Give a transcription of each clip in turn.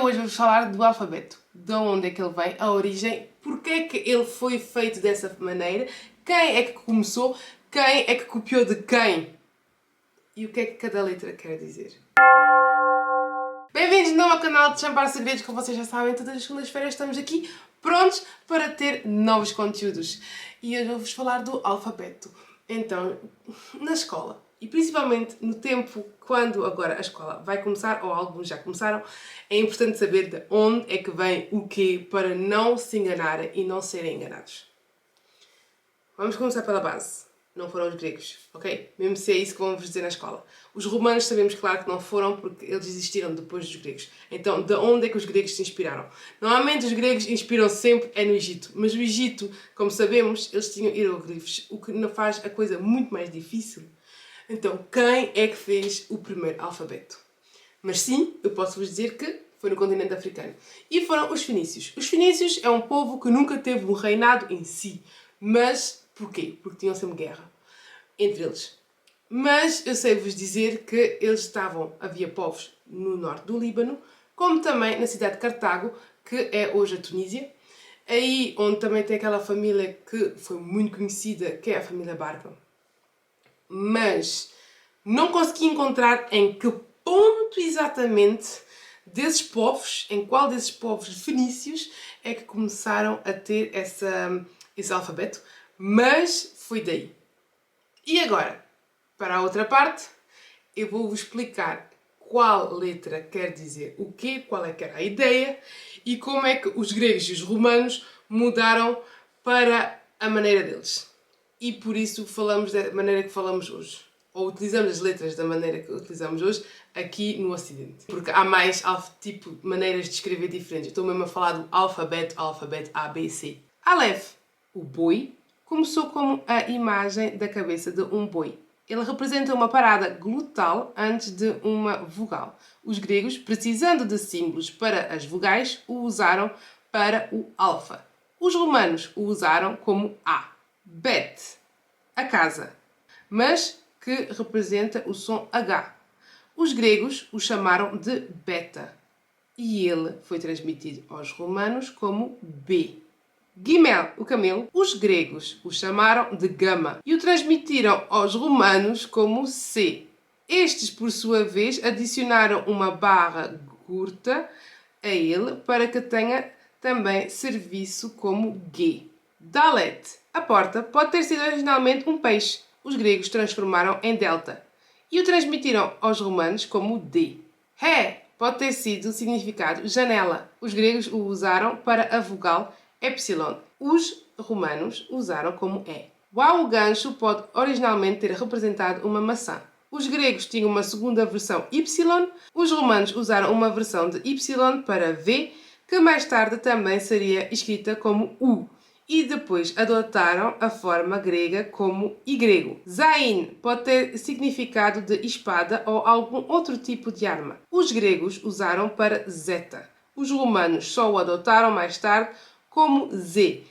eu hoje vou falar do alfabeto. De onde é que ele vem, a origem, porque é que ele foi feito dessa maneira, quem é que começou, quem é que copiou de quem e o que é que cada letra quer dizer. Bem-vindos de novo ao canal de Champar Segredos. Como vocês já sabem, todas as segundas-feiras estamos aqui prontos para ter novos conteúdos. E hoje vou-vos falar do alfabeto. Então, na escola, e principalmente no tempo quando agora a escola vai começar, ou alguns já começaram, é importante saber de onde é que vem o quê para não se enganarem e não serem enganados. Vamos começar pela base. Não foram os gregos, ok? Mesmo se é isso que vamos dizer na escola. Os romanos sabemos, claro, que não foram porque eles existiram depois dos gregos. Então, de onde é que os gregos se inspiraram? Normalmente os gregos inspiram sempre no Egito. Mas o Egito, como sabemos, eles tinham hieroglifos, o que faz a coisa muito mais difícil. Então, quem é que fez o primeiro alfabeto? Mas sim, eu posso vos dizer que foi no continente africano. E foram os fenícios. Os fenícios é um povo que nunca teve um reinado em si. Mas porquê? Porque tinham sempre guerra entre eles. Mas eu sei vos dizer que havia povos no norte do Líbano, como também na cidade de Cartago, que é hoje a Tunísia, aí onde também tem aquela família que foi muito conhecida, que é a família Barca. Mas não consegui encontrar em que ponto exatamente desses povos, em qual desses povos fenícios é que começaram a ter esse alfabeto, mas foi daí. E agora, para a outra parte, eu vou-vos explicar qual letra quer dizer o quê, qual é que era a ideia e como é que os gregos e os romanos mudaram para a maneira deles. E por isso falamos da maneira que falamos hoje. Ou utilizamos as letras da maneira que utilizamos hoje aqui no Ocidente. Porque há mais maneiras de escrever diferentes. Eu estou mesmo a falar do alfabeto A, B, C. Aleph, o boi, começou como a imagem da cabeça de um boi. Ele representa uma parada glutal antes de uma vogal. Os gregos, precisando de símbolos para as vogais, o usaram para o alfa. Os romanos o usaram como A. Bet, a casa, mas que representa o som H. Os gregos o chamaram de beta e ele foi transmitido aos romanos como B. Gimel, o camelo, os gregos o chamaram de gama e o transmitiram aos romanos como C. Estes, por sua vez, adicionaram uma barra curta a ele para que tenha também serviço como G. Dalet, a porta, pode ter sido originalmente um peixe. Os gregos transformaram em delta e o transmitiram aos romanos como D. Ré pode ter sido o significado janela. Os gregos o usaram para a vogal epsilon. Os romanos usaram como E. O gancho pode originalmente ter representado uma maçã. Os gregos tinham uma segunda versão Y, os romanos usaram uma versão de Y para V, que mais tarde também seria escrita como U, e depois adotaram a forma grega como Y. Zain pode ter significado de espada ou algum outro tipo de arma. Os gregos usaram para zeta. Os romanos só o adotaram mais tarde como Z.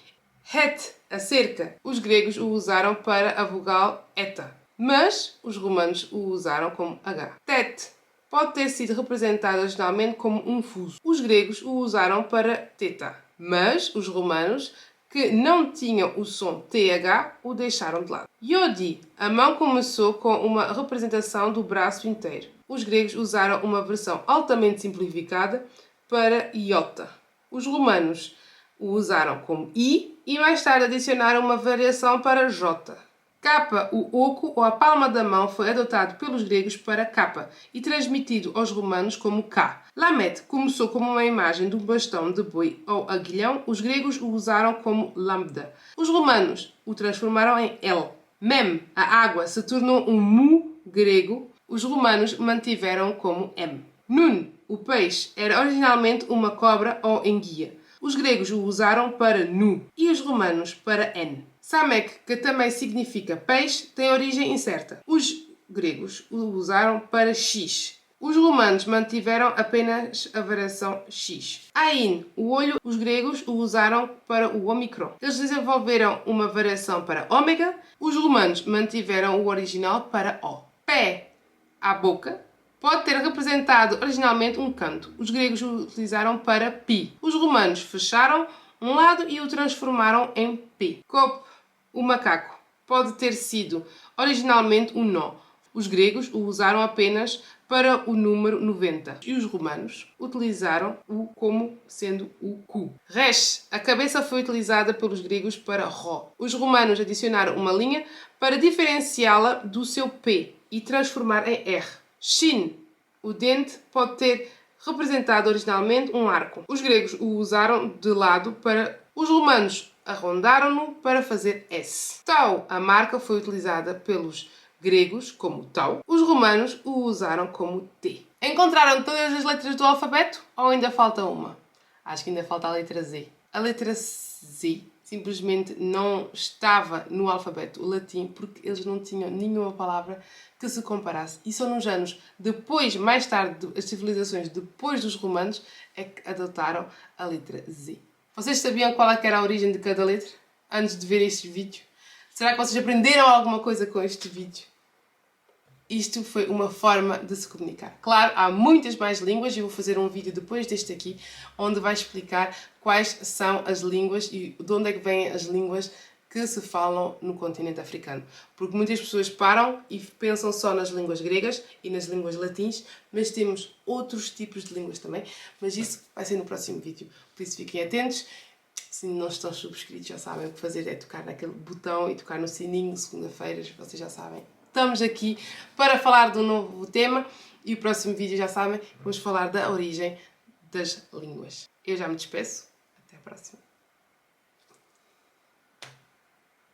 Het, a cerca. Os gregos o usaram para a vogal eta, mas os romanos o usaram como H. Tet pode ter sido representado originalmente como um fuso. Os gregos o usaram para teta, mas os romanos, que não tinham o som TH, o deixaram de lado. Yodi, a mão começou com uma representação do braço inteiro. Os gregos usaram uma versão altamente simplificada para iota. Os romanos o usaram como I e mais tarde adicionaram uma variação para J. Kappa, o oco ou a palma da mão, foi adotado pelos gregos para kappa e transmitido aos romanos como K. Lamet começou como uma imagem de um bastão de boi ou aguilhão. Os gregos o usaram como lambda. Os romanos o transformaram em L. Mem, a água, se tornou um mu grego. Os romanos mantiveram como M. Nun, o peixe, era originalmente uma cobra ou enguia. Os gregos o usaram para nu e os romanos para N. Samek, que também significa peixe, tem origem incerta. Os gregos o usaram para X. Os romanos mantiveram apenas a variação X. Ain, o olho, os gregos o usaram para o Omicron. Eles desenvolveram uma variação para ômega. Os romanos mantiveram o original para O. Pé, a boca. pode ter representado originalmente um canto. Os gregos o utilizaram para pi. Os romanos fecharam um lado e o transformaram em pi. Cope, o macaco, pode ter sido originalmente um nó. Os gregos o usaram apenas para o número 90 e os romanos utilizaram-o como sendo o cu. Res, a cabeça foi utilizada pelos gregos para ró. Os romanos adicionaram uma linha para diferenciá-la do seu P e transformar em R. Shin, o dente, pode ter representado originalmente um arco. Os gregos o usaram de lado para... Os romanos arrondaram-no para fazer S. Tau, a marca, foi utilizada pelos gregos como tau. Os romanos o usaram como T. Encontraram todas as letras do alfabeto ou ainda falta uma? Acho que ainda falta a letra Z. A letra Z simplesmente não estava no alfabeto latim porque eles não tinham nenhuma palavra que se comparasse. E só nos anos depois, mais tarde, as civilizações depois dos romanos, é que adotaram a letra Z. Vocês sabiam qual é que era a origem de cada letra antes de ver este vídeo? Será que vocês aprenderam alguma coisa com este vídeo? Isto foi uma forma de se comunicar. Claro, há muitas mais línguas e eu vou fazer um vídeo depois deste aqui onde vai explicar quais são as línguas e de onde é que vêm as línguas que se falam no continente africano. Porque muitas pessoas param e pensam só nas línguas gregas e nas línguas latins, mas temos outros tipos de línguas também. Mas isso vai ser no próximo vídeo, por isso fiquem atentos. Se não estão subscritos, já sabem o que fazer, é tocar naquele botão e tocar no sininho, segunda-feiras, vocês já sabem. Estamos aqui para falar de um novo tema e o próximo vídeo, já sabem, vamos falar da origem das línguas. Eu já me despeço, até a próxima.